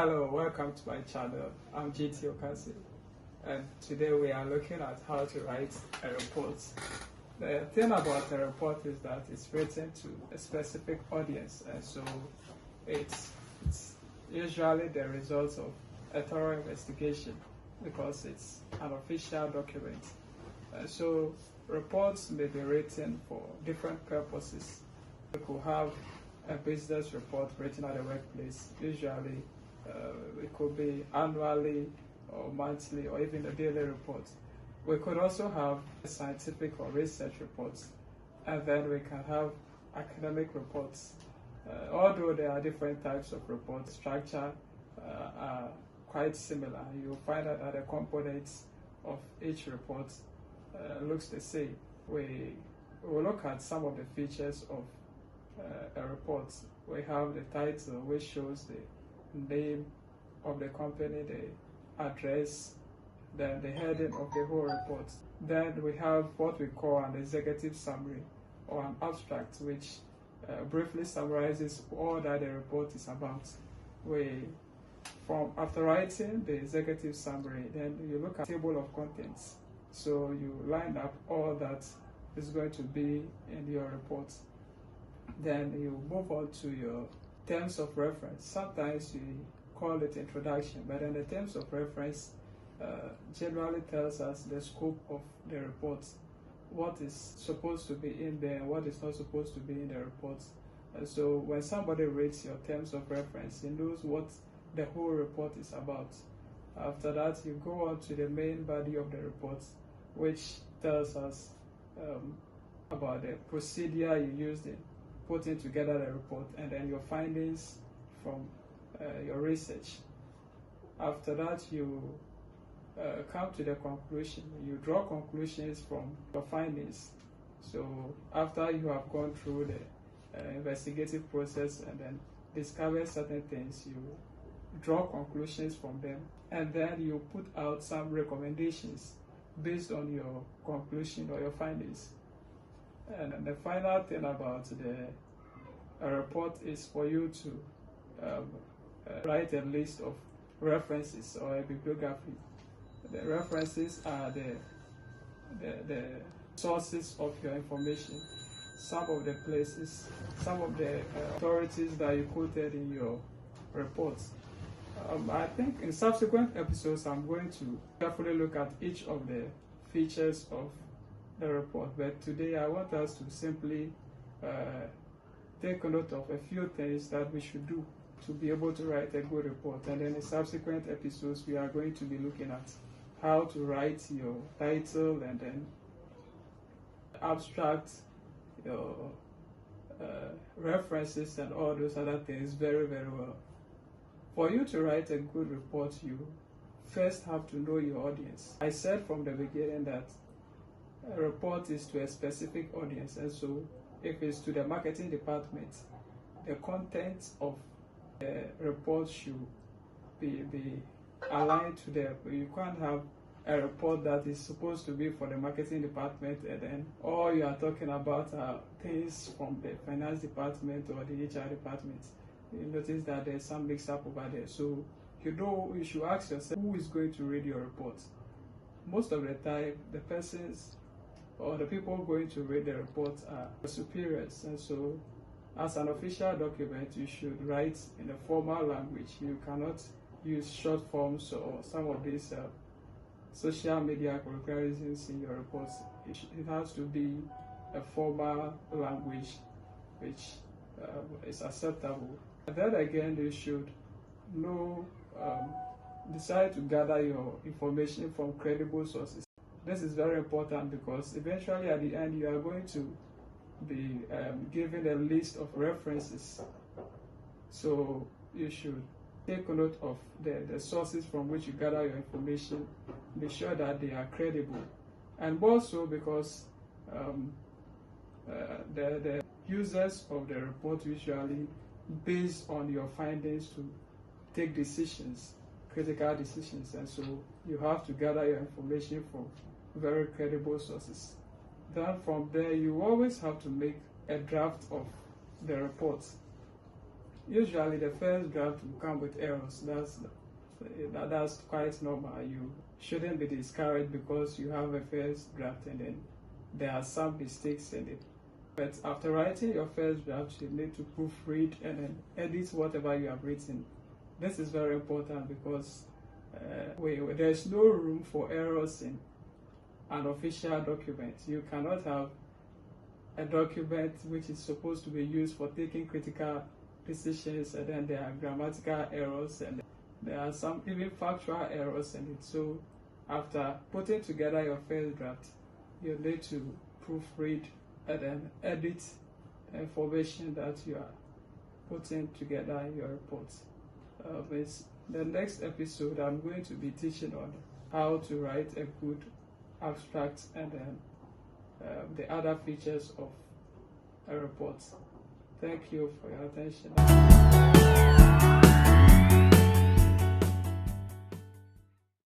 Hello, welcome to my channel. I'm GT Ocansey, and today we are looking at how to write a report. The thing about a report is that it's written to a specific audience, and so it's usually the result of a thorough investigation because it's an official document. So reports may be written for different purposes. We could have a business report written at the workplace. Usually it could be annually or monthly or even a daily report. We could also have scientific or research reports, and then we can have academic reports. Although there are different types of reports, structure are quite similar. You'll find out that the components of each report looks the same. We will look at some of the features of a report. We have the title, which shows the name of the company, the address, then the heading of the whole report. Then we have what we call an executive summary or an abstract, which briefly summarizes all that the report is about. After writing the executive summary, then you look at the table of contents. So you line up all that is going to be in your report. Then you move on to your terms of reference. Sometimes you call it introduction, but then the terms of reference generally tells us the scope of the report, what is supposed to be in there and what is not supposed to be in the report. So when somebody reads your terms of reference, he knows what the whole report is about. After that, you go on to the main body of the report, which tells us about the procedure you used in putting together the report, and then your findings from your research. After that, you come to the conclusion. You draw conclusions from your findings. So after you have gone through the investigative process and then discover certain things, you draw conclusions from them, and then you put out some recommendations based on your conclusion or your findings. And then the final thing about a report is for you to write a list of references or a bibliography. The references are the sources of your information. Some of the places, some of the authorities that you quoted in your reports. I think in subsequent episodes I'm going to carefully look at each of the features of the report, but today I want us to simply take a note of a few things that we should do to be able to write a good report, and then in subsequent episodes we are going to be looking at how to write your title and then abstract, your references and all those other things very well. For you to write a good report, you first have to know your audience. I said from the beginning that a report is to a specific audience, and so if it's to the marketing department, the content of the report should be aligned to them. You can't have a report that is supposed to be for the marketing department and then all you are talking about are things from the finance department or the HR department. You notice that there's some mix up over there. So you should ask yourself, who is going to read your report? Most of the time, the persons or the people going to read the report are superiors, and so as an official document you should write in a formal language. You cannot use short forms or some of these social media colloquialisms in your reports. It has to be a formal language which is acceptable. And then again, you should decide to gather your information from credible sources. This is very important because eventually at the end you are going to be given a list of references. So you should take a note of the sources from which you gather your information. Be sure that they are credible. And also because the users of the report usually based on your findings to take decisions, critical decisions, and so you have to gather your information from very credible sources. Then from there, you always have to make a draft of the report. usually the first draft will come with errors. That's quite normal. You shouldn't be discouraged because you have a first draft and then there are some mistakes in it. But after writing your first draft, you need to proofread and then edit whatever you have written. This is very important because there's no room for errors in an official document. You cannot have a document which is supposed to be used for taking critical decisions and then there are grammatical errors and there are some even factual errors in it. So after putting together your first draft, you need to proofread and then edit the information that you are putting together in your report. The next episode, I'm going to be teaching on how to write a good abstract and then the other features of a report. Thank you for your attention.